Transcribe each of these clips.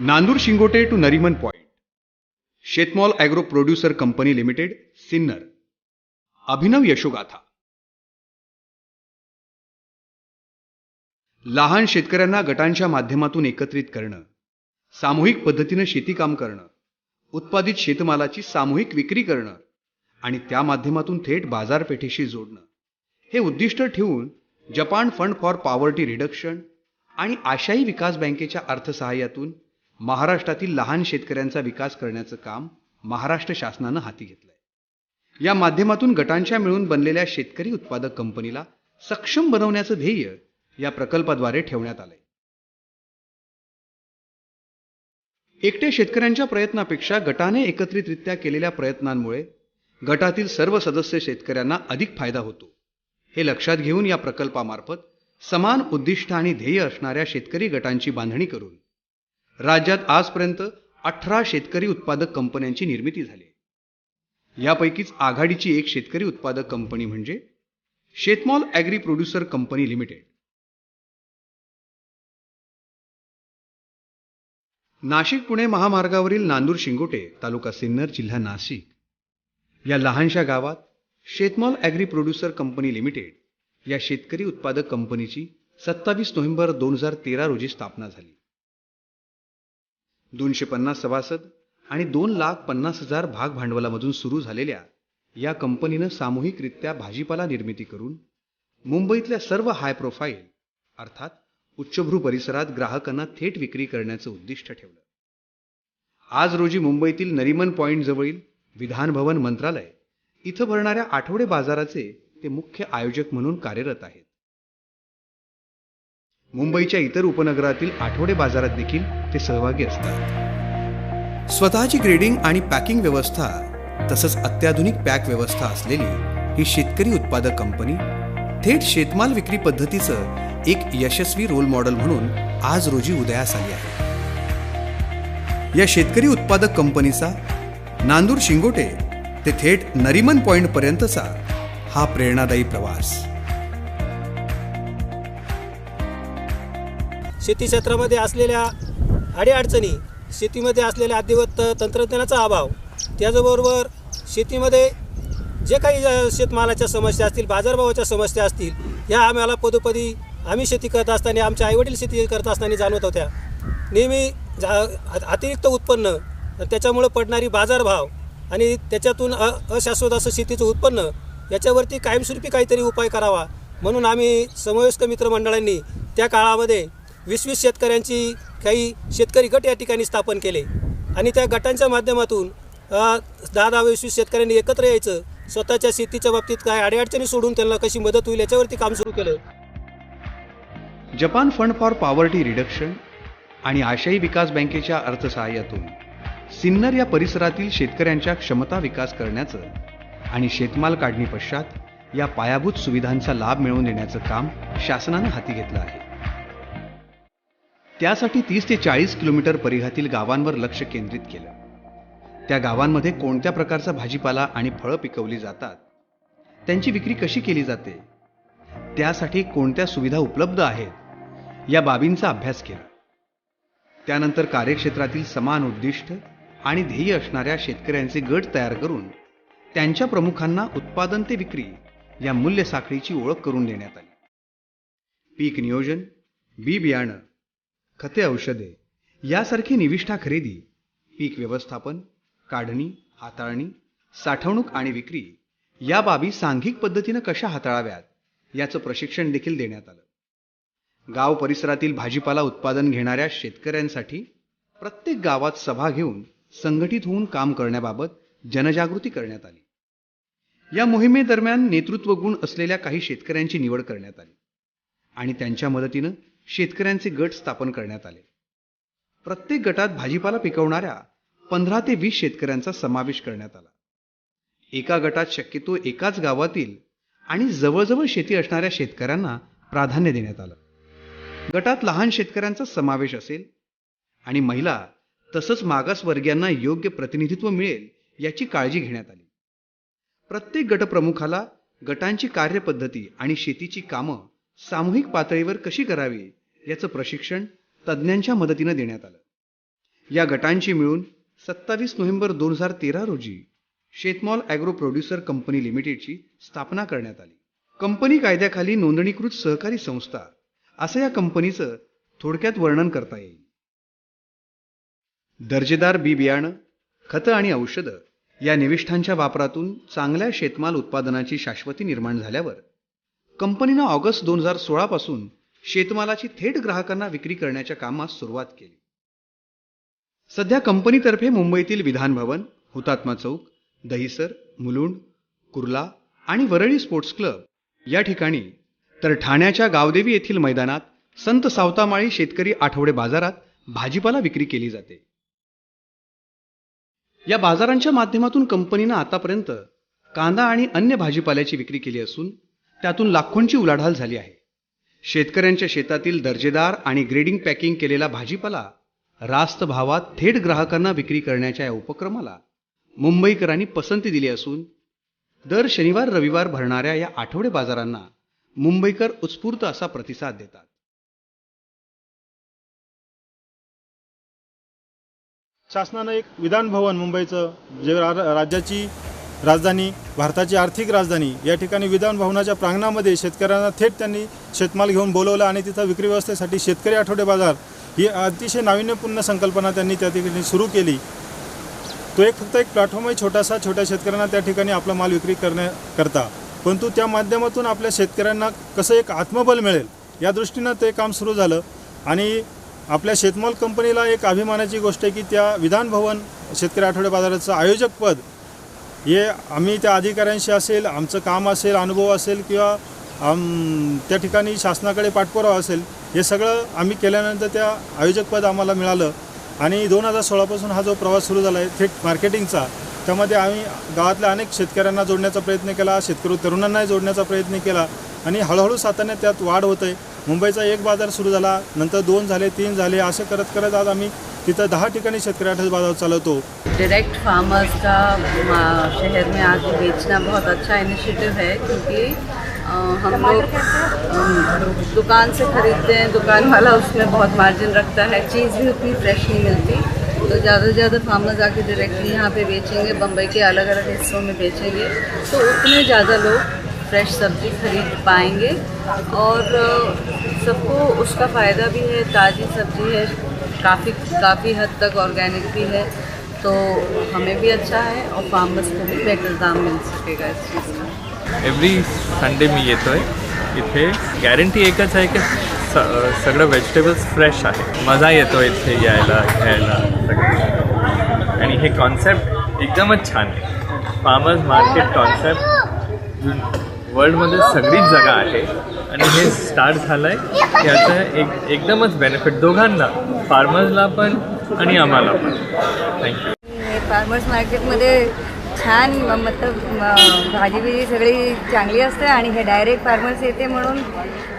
Nandur Shingote to Nariman point, Shetmall agro producer company limited, Sinnar. अभिनव यशोगाथा. लहान शेतकऱ्यांना गटांच्या माध्यमातून एकत्रित करणं, सामूहिक पद्धतीनं शेतीकाम करणं, उत्पादित शेतमालाची सामूहिक विक्री करणं आणि त्या माध्यमातून थेट बाजारपेठेशी जोडणं, हे उद्दिष्ट ठेवून Japan fund for poverty reduction आणि आशियाई विकास बँकेच्या अर्थसहाय्यातून महाराष्ट्रातील लहान शेतकऱ्यांचा विकास करण्याचं काम महाराष्ट्र शासनानं हाती घेतलंय. या माध्यमातून गटांच्या मिळून बनलेल्या शेतकरी उत्पादक कंपनीला सक्षम बनवण्याचं ध्येय या प्रकल्पाद्वारे ठेवण्यात आलंय. एकट्या शेतकऱ्यांच्या प्रयत्नापेक्षा गटाने एकत्रितरित्या केलेल्या प्रयत्नांमुळे गटातील सर्व सदस्य शेतकऱ्यांना अधिक फायदा होतो. हे लक्षात घेऊन या प्रकल्पामार्फत समान उद्दिष्ट आणि ध्येय असणाऱ्या शेतकरी गटांची बांधणी करून राज्यात आजपर्यंत 18 शेतकरी उत्पादक कंपन्यांची निर्मिती झाली. यापैकीच आघाडीची एक शेतकरी उत्पादक कंपनी म्हणजे Shetmall agri producer company limited. Nashik Pune महामार्गावरील नांदूर शिंगोटे, तालुका सिन्नर, जिल्हा नाशिक या लहानशा गावात शेतमॉल ॲग्री प्रोड्युसर कंपनी लिमिटेड या शेतकरी उत्पादक कंपनीची 27 नोव्हेंबर 2013 रोजी स्थापना झाली. 250 सभासद आणि 2,50,000 भाग भांडवलामधून सुरू झालेल्या या कंपनीनं सामूहिकरित्या भाजीपाला निर्मिती करून मुंबईतल्या सर्व हाय प्रोफाईल अर्थात उच्चभ्रू परिसरात ग्राहकांना थेट विक्री करण्याचं उद्दिष्ट ठेवलं. आज रोजी मुंबईतील नरीमन पॉइंट जवळील विधान भवन मंत्रालय इथं भरणाऱ्या आठवडे बाजाराचे ते मुख्य आयोजक म्हणून कार्यरत आहेत. मुंबईच्या इतर उपनगरातील आठवडे बाजारात देखील ते सहभागी असतात. स्वतःची ग्रेडिंग आणि पॅकिंग व्यवस्था तसंच अत्याधुनिक पॅक व्यवस्था असलेली ही शेतकरी उत्पादक कंपनी थेट शेतमाल विक्री पद्धतीचं एक यशस्वी रोल मॉडेल म्हणून आज रोजी उदयास आली आहे. या शेतकरी उत्पादक कंपनीचा नांदूर शिंगोटे ते थेट नरीमन पॉइंट पर्यंतचा हा प्रेरणादायी प्रवास. शेती क्षेत्रामध्ये असलेल्या अडीअडचणी, शेतीमध्ये असलेल्या अद्ययावत तंत्रज्ञानाचा अभाव, त्याचबरोबर शेतीमध्ये जे काही शेतमालाच्या समस्या असतील, बाजारभावाच्या समस्या असतील, ह्या आम्हाला पदोपदी आम्ही शेती करत असताना, आमचे आईवडील शेती करत असताना जाणवत होत्या. नेहमी अतिरिक्त उत्पन्न, त्याच्यामुळे पडणारी बाजारभाव आणि त्याच्यातून अशाश्वत असं शेतीचं उत्पन्न, याच्यावरती कायमस्वरूपी काहीतरी उपाय करावा म्हणून आम्ही समवयस्क मित्रमंडळांनी त्या काळामध्ये 20-20 शेतकऱ्यांची काही शेतकरी गट या ठिकाणी स्थापन केले आणि त्या गटांच्या माध्यमातून 10-20 शेतकऱ्यांनी एकत्र यायचं, स्वतःच्या शेतीच्या बाबतीत काय अडीअडचणी सोडून त्यांना कशी मदत होईल याच्यावरती काम सुरू केलं. Japan fund for poverty reduction आणि आशियाई विकास बँकेच्या अर्थसहाय्यातून सिन्नर या परिसरातील शेतकऱ्यांच्या क्षमता विकास करण्याचं आणि शेतमाल काढणी पश्चात या पायाभूत सुविधांचा लाभ मिळवून देण्याचं काम शासनानं हाती घेतलं आहे. त्यासाठी 30 ते 40 किलोमीटर परिघातील गावांवर लक्ष केंद्रित केलं. त्या गावांमध्ये कोणत्या प्रकारचा भाजीपाला आणि फळं पिकवली जातात, त्यांची विक्री कशी केली जाते, त्यासाठी कोणत्या सुविधा उपलब्ध आहेत, या बाबींचा अभ्यास केला. त्यानंतर कार्यक्षेत्रातील समान उद्दिष्ट आणि ध्येय असणाऱ्या शेतकऱ्यांचे गट तयार करून त्यांच्या प्रमुखांना उत्पादन ते विक्री या मूल्य साखळीची ओळख करून देण्यात आली. पीक नियोजन, बी बियाणं, खते, औषधे यासारखी निविष्ठा खरेदी, पीक व्यवस्थापन, काढणी, हाताळणी, साठवणूक आणि विक्री या बाबी सांघिक पद्धतीनं कशा हाताळाव्यात याचं प्रशिक्षण देखील देण्यात आलं. गाव परिसरातील भाजीपाला उत्पादन घेणाऱ्या शेतकऱ्यांसाठी प्रत्येक गावात सभा घेऊन संघटित होऊन काम करण्याबाबत जनजागृती करण्यात आली. या मोहिमेदरम्यान नेतृत्व गुण असलेल्या काही शेतकऱ्यांची निवड करण्यात आली आणि त्यांच्या मदतीनं शेतकऱ्यांचे गट स्थापन करण्यात आले. प्रत्येक गटात भाजीपाला पिकवणाऱ्या 15 ते 20 शेतकऱ्यांचा समावेश करण्यात आला. एका गटात शक्यतो एकाच गावातील आणि जवळजवळ शेती असणाऱ्या शेतकऱ्यांना प्राधान्य देण्यात आलं. गटात लहान शेतकऱ्यांचा समावेश असेल आणि महिला तसंच मागासवर्गीयांना योग्य प्रतिनिधित्व मिळेल याची काळजी घेण्यात आली. प्रत्येक गटप्रमुखाला गटांची कार्यपद्धती आणि शेतीची कामं सामूहिक पातळीवर कशी करावी याचं प्रशिक्षण तज्ज्ञांच्या मदतीनं देण्यात आलं. या गटांची मिळून 27 नोव्हेंबर 2013 रोजी शेतमॉल ॲग्रो प्रोड्युसर कंपनी लिमिटेडची स्थापना करण्यात आली. कंपनी कायद्याखाली नोंदणीकृत सहकारी संस्था असं या कंपनीचं थोडक्यात वर्णन करता येईल. दर्जेदार बी बियाणं, खतं आणि औषधं या निविष्ठांच्या वापरातून चांगल्या शेतमाल उत्पादनाची शाश्वती निर्माण झाल्यावर कंपनीनं ऑगस्ट 2016 पासून शेतमालाची थेट ग्राहकांना विक्री करण्याच्या कामास सुरुवात केली. सध्या कंपनीतर्फे मुंबईतील विधान भवन, हुतात्मा चौक, दहिसर, मुलुंड, कुर्ला आणि वरळी स्पोर्ट्स क्लब या ठिकाणी तर ठाण्याच्या गावदेवी येथील मैदानात संत सावतामाळी शेतकरी आठवडे बाजारात भाजीपाला विक्री केली जाते. या बाजारांच्या माध्यमातून कंपनीनं आतापर्यंत कांदा आणि अन्य भाजीपाल्याची विक्री केली असून त्यातून लाखोंची उलाढाल झाली आहे. शेतकऱ्यांच्या शेतातील दर्जेदार आणि ग्रेडिंग पॅकिंग केलेला भाजीपाला रास्त भावात थेट ग्राहकांना विक्री करण्याच्या या उपक्रमाला मुंबईकरांनी पसंती दिली असून दर शनिवार रविवार भरणाऱ्या या आठवडे बाजारांना मुंबईकर उत्स्फूर्त असा प्रतिसाद देतात. शासनानं एक विधान भवन, मुंबईचं जे राज्याची राजधानी, भारताची आर्थिक राजधानी, या ठिकाणी विधान भवनाच्या प्रांगणामध्ये शेतकऱ्यांना थेट त्यांनी शेतमाल घेऊन बोलवलं आणि तिथं विक्री व्यवस्थेसाठी शेतकरी आठवडे बाजार ही अतिशय नाविन्यपूर्ण संकल्पना त्यांनी त्या ठिकाणी सुरू केली. तो फक्त एक प्लॅटफॉर्म आहे छोटासा, छोट्या शेतकऱ्यांना त्या ठिकाणी आपला माल विक्री करण्याकरता, परंतु त्या माध्यमातून आपल्या शेतकऱ्यांना कसं एक आत्मबल मिळेल या दृष्टीनं ते काम सुरू झालं. आणि आपल्या शेतमाल कंपनीला एक अभिमानाची गोष्ट आहे की त्या विधान भवन शेतकरी आठवडे बाजाराचं आयोजकपद हे आम्ही त्या अधिकाऱ्यांशी असेल, आमचं काम असेल, अनुभव असेल किंवा त्या ठिकाणी शासनाकडे पाठपुरावा असेल, हे सगळं आम्ही केल्यानंतर त्या आयोजकपद आम्हाला मिळालं. आणि 2016 पासून हा जो प्रवास सुरू झाला आहे थेट मार्केटिंगचा, त्यामध्ये आम्ही गावातल्या अनेक शेतकऱ्यांना जोडण्याचा प्रयत्न केला, शेतकरी तरुणांनाही जोडण्याचा प्रयत्न केला आणि हळूहळू सातत्याने त्यात वाढ होत आहे. मुंबईचा एक बाजार सुरू झाला, नंतर 2 झाले, 3 झाले, असं करत करत आज आम्ही तिथं 10 ठिकाणी शेतकरी आठवडे बाजार चालवतो. डायरेक्ट फार्मर्स का शहर में आके बेचना बहुत अच्छा इनिशिएटिव है, क्योंकि हम लोग दुकान से खरीदते हैं, दुकान वाला उसमें बहुत मार्जिन रखता है, चीज़ भी उतनी फ्रेश नहीं मिलती, तो ज़्यादा से ज़्यादा फार्मर्स आके डायरेक्टली यहाँ पे बेचेंगे, बम्बई के अलग अलग हिस्सों में बेचेंगे, तो उतने ज़्यादा लोग फ्रेश सब्ज़ी खरीद पाएंगे और सबको उसका फ़ायदा भी है. ताज़ी सब्ज़ी है, काफ़ी हद तक ऑर्गेनिक भी है, तो हमें भी अच्छा है और फार्मर्स को भी बेटर दाम मिल सकेगा इस चीज़ में. एव्हरी संडे मी येतो आहे इथे. गॅरंटी एकच आहे की सगळं व्हेजिटेबल्स फ्रेश आहे. मजा येतो इथे यायला, घ्यायला सगळं. आणि हे कॉन्सेप्ट एकदमच छान आहे. फार्मर्स मार्केट कॉन्सेप्ट वर्ल्डमध्ये सगळीच जागा आहे आणि हे स्टार्ट झालं आहे. याचं एकदमच बेनिफिट दोघांना, फार्मर्सला पण आणि आम्हाला पण. थँक्यू. फार्मर्स मार्केटमध्ये छान भाजी बिजी सगळी चांगली असते आणि हे डायरेक्ट फार्मर्स येते म्हणून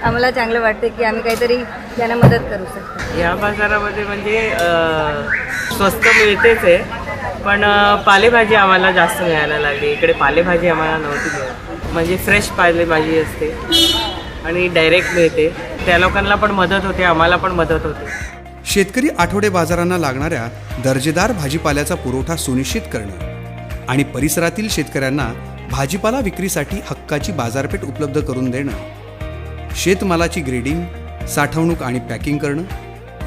आम्हाला चांगलं वाटतं की आम्ही काहीतरी त्यांना मदत करू शकतो. या बाजारामध्ये म्हणजे स्वस्त मिळतेच आहे, पण पालेभाजी आम्हाला जास्त मिळायला लागली. इकडे पालेभाजी आम्हाला नव्हती मिळत. म्हणजे फ्रेश पालेभाजी असते आणि डायरेक्ट मिळते. त्या लोकांना पण मदत होते, आम्हाला पण मदत होते. शेतकरी आठवडे बाजारांना लागणाऱ्या दर्जेदार भाजीपाल्याचा पुरवठा सुनिश्चित करणं आणि परिसरातील शेतकऱ्यांना भाजीपाला विक्रीसाठी हक्काची बाजारपेठ उपलब्ध करून देणं, शेतमालाची ग्रेडिंग, साठवणूक आणि पॅकिंग करणं,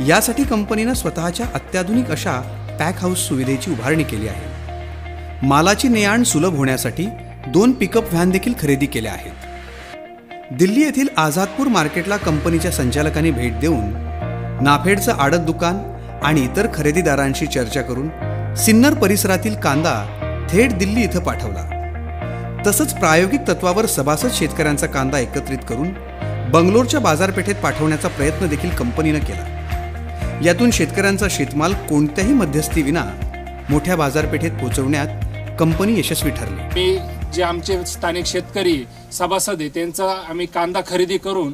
यासाठी कंपनीनं स्वतःच्या अत्याधुनिक अशा पॅक हाऊस सुविधेची उभारणी केली आहे. मालाची ने-आण सुलभ होण्यासाठी 2 पिकअप व्हॅन देखील खरेदी केल्या आहेत. दिल्ली येथील आझादपूर मार्केटला कंपनीच्या संचालकांनी भेट देऊन नाफेडचं आडत दुकान आणि इतर खरेदीदारांशी चर्चा करून सिन्नर परिसरातील कांदा थेट दिल्ली इथं पाठवला. तसंच प्रायोगिक तत्वावर सभासद शेतकऱ्यांचा कांदा एकत्रित करून बंगलोरच्या बाजारपेठेत पाठवण्याचा प्रयत्न देखील कंपनीनं केला. यातून शेतकऱ्यांचा शेतमाल कोणत्याही मध्यस्थीविना मोठ्या बाजारपेठेत पोहोचवण्यात कंपनी यशस्वी ठरली. जे आमचे स्थानिक शेतकरी सभासद आहे त्यांचा आम्ही कांदा खरेदी करून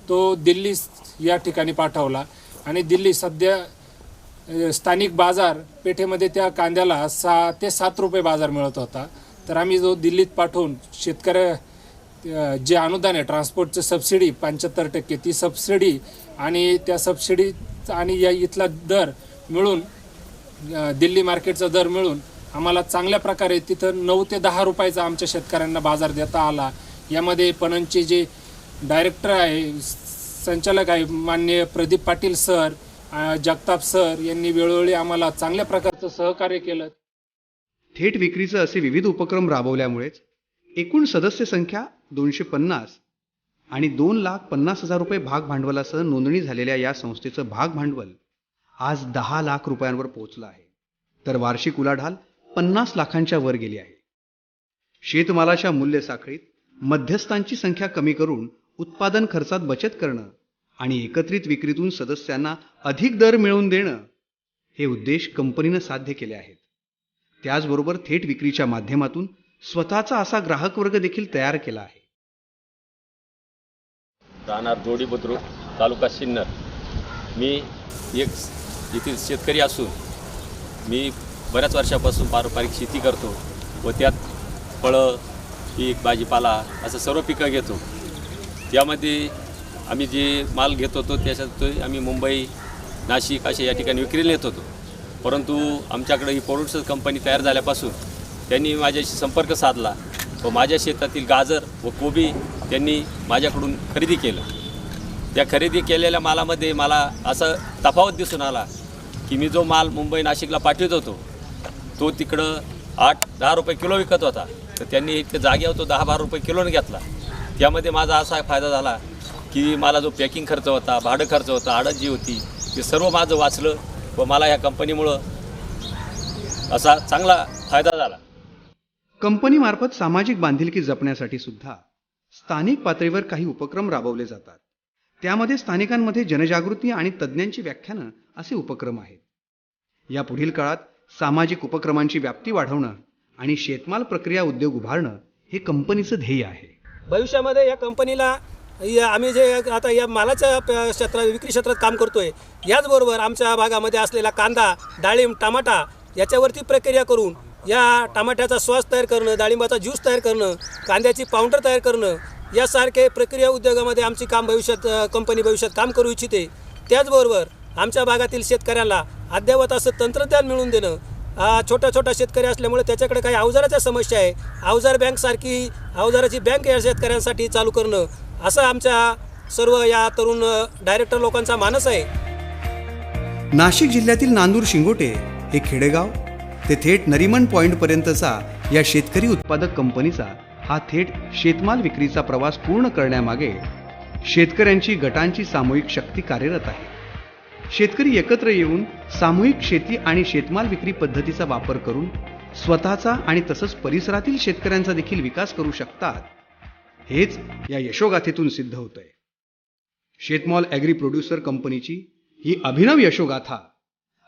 तो दिल्ली या ठिकाणी पाठवला आणि दिल्ली सध्या स्थानिक बाजारपेठेमध्ये त्या कांद्याला 6 ते 7 रुपये बाजार मिळत होता. तर आम्ही जो दिल्लीत पाठवून शेतकऱ्या जे अनुदान आहे ट्रान्सपोर्टचं सबसिडी 75% ती सबसिडी आणि त्या सबसिडी आणि या इथला दर मिळून दिल्ली मार्केटचा दर मिळून आम्हाला चांगल्या प्रकारे तिथं 9 ते 10 रुपयाचा आमच्या शेतकऱ्यांना बाजार देता आला. यामध्ये पणनचे जे डायरेक्टर आहे, संचालक आहे, माननीय प्रदीप पाटील सर, जगताप सर यांनी वेळोवेळी आम्हाला चांगल्या प्रकारचं सहकार्य केलं. थेट विक्रीचं असे विविध उपक्रम राबवल्यामुळेच एकूण सदस्य संख्या 250 आणि 2,50,000 रुपये भाग भांडवलासह नोंदणी झालेल्या या संस्थेचं भाग भांडवल आज 10 लाख रुपयांवर पोहोचलं आहे, तर वार्षिक उलाढाल 50 लाखांच्या वर गेली आहे. शेतमालाच्या मूल्य साखळीत मध्यस्थांची संख्या कमी करून उत्पादन खर्चात बचत करणं आणि एकत्रित विक्रीतून सदस्यांना अधिक दर मिळवून देणं हे उद्देश कंपनीनं साध्य केले आहेत. त्याचबरोबर थेट विक्रीच्या माध्यमातून स्वतःचा असा ग्राहक वर्ग देखील तयार केला आहे. राहणार जोडी बुद्रुक, तालुका सिन्नर. मी एक येथील शेतकरी असून मी बऱ्याच वर्षापासून पारंपरिक शेती करतो व त्यात फळं, पीक, भाजीपाला असं सर्व पिकं घेतो. त्यामध्ये आम्ही जे माल घेत होतो त्याच्यात आम्ही मुंबई, नाशिक अशा या ठिकाणी विक्रीला नेत होतो. परंतु आमच्याकडे ही प्रोडक्ट्स कंपनी तयार झाल्यापासून त्यांनी माझ्याशी संपर्क साधला व माझ्या शेतातील गाजर व कोबी त्यांनी माझ्याकडून खरेदी केलं. त्या खरेदी केलेल्या मालामध्ये मला असं तफावत दिसून आला की मी जो माल मुंबई, नाशिकला पाठवत होतो तो तिकडं 8-10 रुपये किलो विकत होता, तर त्यांनी इतके जागेवर तो 10-12 रुपये किलोने घेतला. त्यामध्ये माझा असा फायदा झाला की मला जो पॅकिंग खर्च होता, भाडं खर्च होता, आडत जी होती, ते सर्व माझं वाचलं व मला ह्या कंपनीमुळं असा चांगला फायदा झाला. कंपनीमार्फत सामाजिक बांधिलकी जपण्यासाठी सुद्धा स्थानिक पातळीवर काही उपक्रम राबवले जातात. त्यामध्ये स्थानिकांमध्ये जनजागृती आणि तज्ज्ञांची व्याख्यानं असे उपक्रम आहेत. या पुढील काळात सामाजिक उपक्रमांची व्याप्ती वाढवणं आणि शेतमाल प्रक्रिया उद्योग उभारणं हे कंपनीचं ध्येय आहे. भविष्यामध्ये या कंपनीला आम्ही जे आता या मालाच्या विक्री क्षेत्रात काम करतोय, याचबरोबर आमच्या भागामध्ये असलेला कांदा, डाळिंब, टमाटा याच्यावरती प्रक्रिया करून या टमाट्याचा स्वास तयार करणं, डाळिंबाचा ज्यूस तयार करणं, कांद्याची पावडर तयार करणं यासारखे प्रक्रिया उद्योगामध्ये आमची कंपनी भविष्यात काम करू इच्छिते. त्याचबरोबर आमच्या भागातील शेतकऱ्यांना अद्ययावत असं तंत्रज्ञान मिळवून देणं. छोटा शेतकरी असल्यामुळे त्याच्याकडे काही अवजाराच्या समस्या आहे, अवजार बँकसारखी अवजाराची बँक या शेतकऱ्यांसाठी चालू करणं असं आमच्या सर्व या तरुण डायरेक्टर लोकांचा मानस आहे. नाशिक जिल्ह्यातील नांदूर शिंगोटे हे खेडेगाव ते थेट नरिमन पॉईंटपर्यंतचा या शेतकरी उत्पादक कंपनीचा हा थेट शेतमाल विक्रीचा प्रवास पूर्ण करण्यामागे शेतकऱ्यांची गटांची सामूहिक शक्ती कार्यरत आहे. शेतकरी एकत्र येऊन सामूहिक शेती आणि शेतमाल विक्री पद्धतीचा वापर करून स्वतःचा आणि तसंच परिसरातील शेतकऱ्यांचा देखील विकास करू शकतात, हेच या यशोगाथेतून सिद्ध होतंय. शेतमाल ॲग्री प्रोड्युसर कंपनीची ही अभिनव यशोगाथा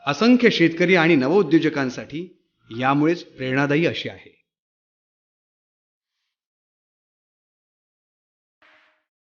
असंख्य शेतकरी आणि नवउद्योजकांसाठी यामुळेच प्रेरणादायी अशी आहे.